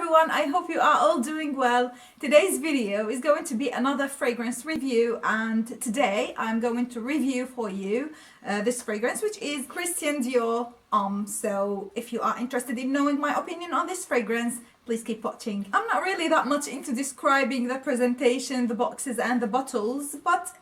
everyone, I hope you are all doing well. Today's video is going to be another fragrance review, and today I'm going to review for you this fragrance, which is Christian Dior Homme. So if you are interested in knowing my opinion on this fragrance, please keep watching. I'm not really that much into describing the presentation, the boxes and the bottles, but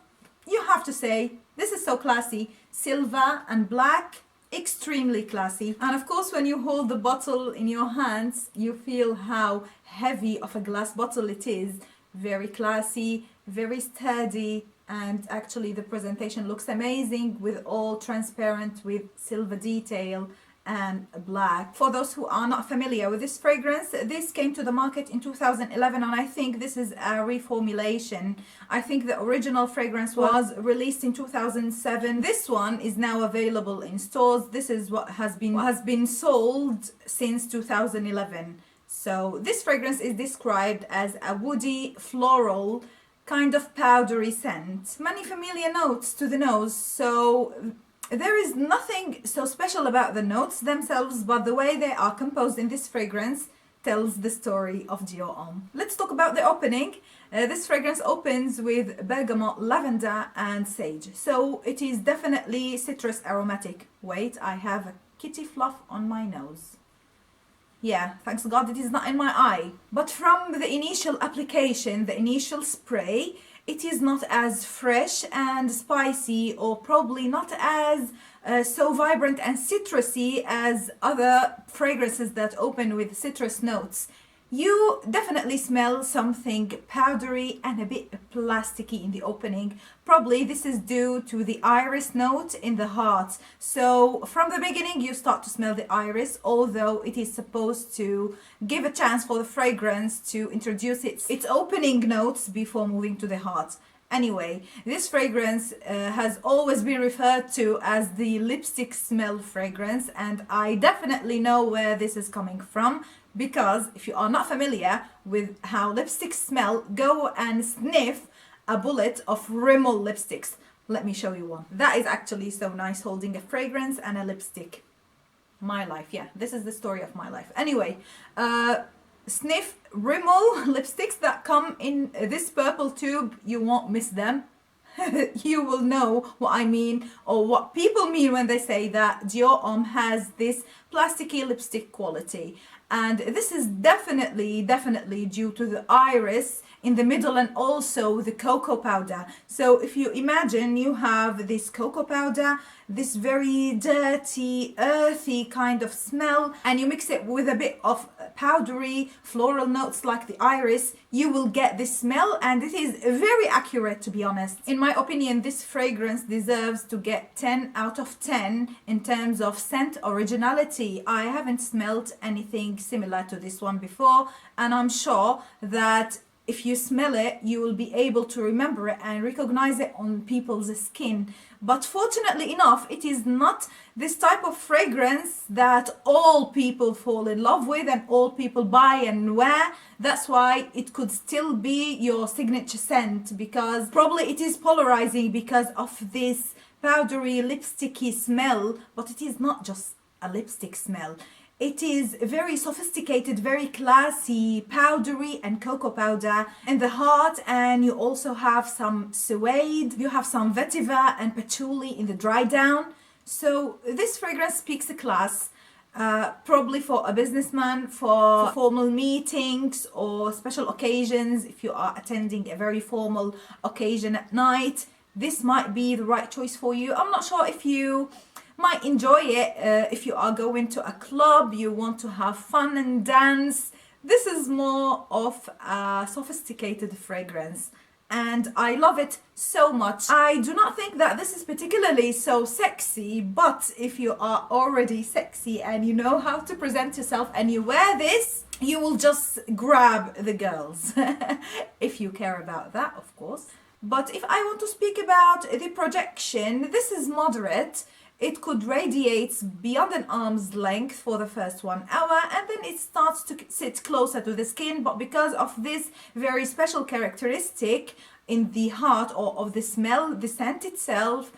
you have to say this is so classy. Silver and black, extremely classy. And of course, when you hold the bottle in your hands, you feel how heavy of a glass bottle it is. Very classy, very sturdy, and actually the presentation looks amazing with all transparent with silver detail and black. For those who are not familiar with this fragrance, this came to the market in 2011, and I think this is a reformulation. I think the original fragrance was released in 2007. This one is now available in stores. This is what has been sold since 2011. So this fragrance is described as a woody, floral, kind of powdery scent. Many familiar notes to the nose, so there is nothing so special about the notes themselves, but the way they are composed in this fragrance tells the story of Dior Homme. Let's talk about the opening. This fragrance opens with bergamot, lavender and sage. So it is definitely citrus aromatic. Wait, I have a kitty fluff on my nose. Yeah, thanks God it is not in my eye. But from the initial application, the initial spray, it is not as fresh and spicy, or probably not as so vibrant and citrusy as other fragrances that open with citrus notes. You definitely smell something powdery and a bit plasticky in the opening. Probably this is due to the iris note in the heart. So from the beginning you start to smell the iris, although it is supposed to give a chance for the fragrance to introduce its opening notes before moving to the heart. Anyway, this fragrance has always been referred to as the lipstick smell fragrance, and I definitely know where this is coming from, because if you are not familiar with how lipsticks smell, go and sniff a bullet of Rimmel lipsticks. Let me show you one. That is actually so nice, holding a fragrance and a lipstick. My life, yeah, this is the story of my life. Anyway, sniff Rimmel lipsticks that come in this purple tube. You won't miss them. You will know what I mean, or what people mean when they say that Dior Homme has this plasticky lipstick quality. And this is definitely due to the iris in the middle and also the cocoa powder. So if you imagine you have this cocoa powder, this very dirty, earthy kind of smell, and you mix it with a bit of powdery floral notes like the iris, you will get this smell, and it is very accurate, to be honest. In my opinion, this fragrance deserves to get 10 out of 10 in terms of scent originality. I haven't smelled anything similar to this one before, and I'm sure that if you smell it, you will be able to remember it and recognize it on people's skin. But fortunately enough, it is not this type of fragrance that all people fall in love with and all people buy and wear. That's why it could still be your signature scent, because probably it is polarizing because of this powdery lipsticky smell, but it is not just a lipstick smell. It is very sophisticated, very classy, powdery and cocoa powder in the heart, and you also have some suede, you have some vetiver and patchouli in the dry down. So this fragrance speaks a class, probably for a businessman, for formal meetings or special occasions. If you are attending a very formal occasion at night, this might be the right choice for you. I'm not sure if you might enjoy it if you are going to a club, you want to have fun and dance. This is more of a sophisticated fragrance, and I love it so much. I do not think that this is particularly so sexy, but if you are already sexy and you know how to present yourself and you wear this, you will just grab the girls. If you care about that, of course. But if I want to speak about the projection, this is moderate. It could radiate beyond an arm's length for the first 1 hour, and then it starts to sit closer to the skin. But because of this very special characteristic in the heart or of the smell, the scent itself,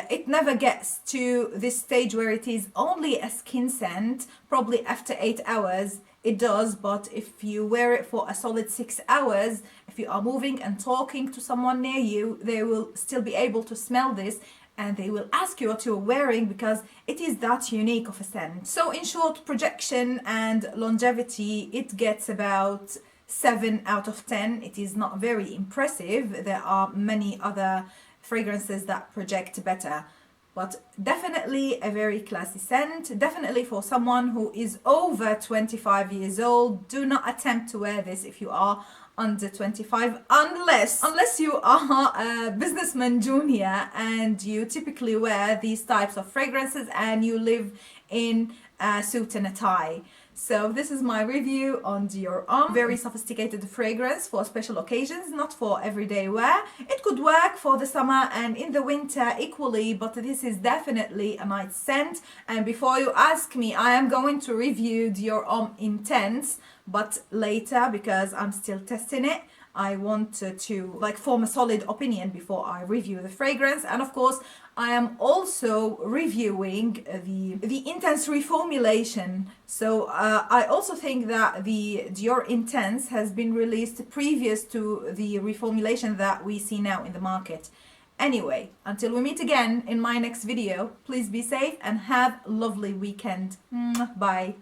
it never gets to this stage where it is only a skin scent. Probably after 8 hours it does, but if you wear it for a solid 6 hours, if you are moving and talking to someone near you, they will still be able to smell this and they will ask you what you're wearing because it is that unique of a scent. So in short, projection and longevity, it gets about 7 out of 10. It is not very impressive. There are many other fragrances that project better, but definitely a very classy scent. Definitely for someone who is over 25 years old. Do not attempt to wear this if you are under 25, unless you are a businessman junior and you typically wear these types of fragrances and you live in a suit and a tie. So this is my review on Dior Homme. Very sophisticated fragrance for special occasions, not for everyday wear. It could work for the summer and in the winter equally, but this is definitely a nice scent. And before you ask me, I am going to review Dior Homme Intense, but later, because I'm still testing it. I want to like form a solid opinion before I review the fragrance. And of course, I am also reviewing the Intense reformulation. So I also think that the Dior Intense has been released previous to the reformulation that we see now in the market. Anyway, until we meet again in my next video, please be safe and have a lovely weekend. Bye.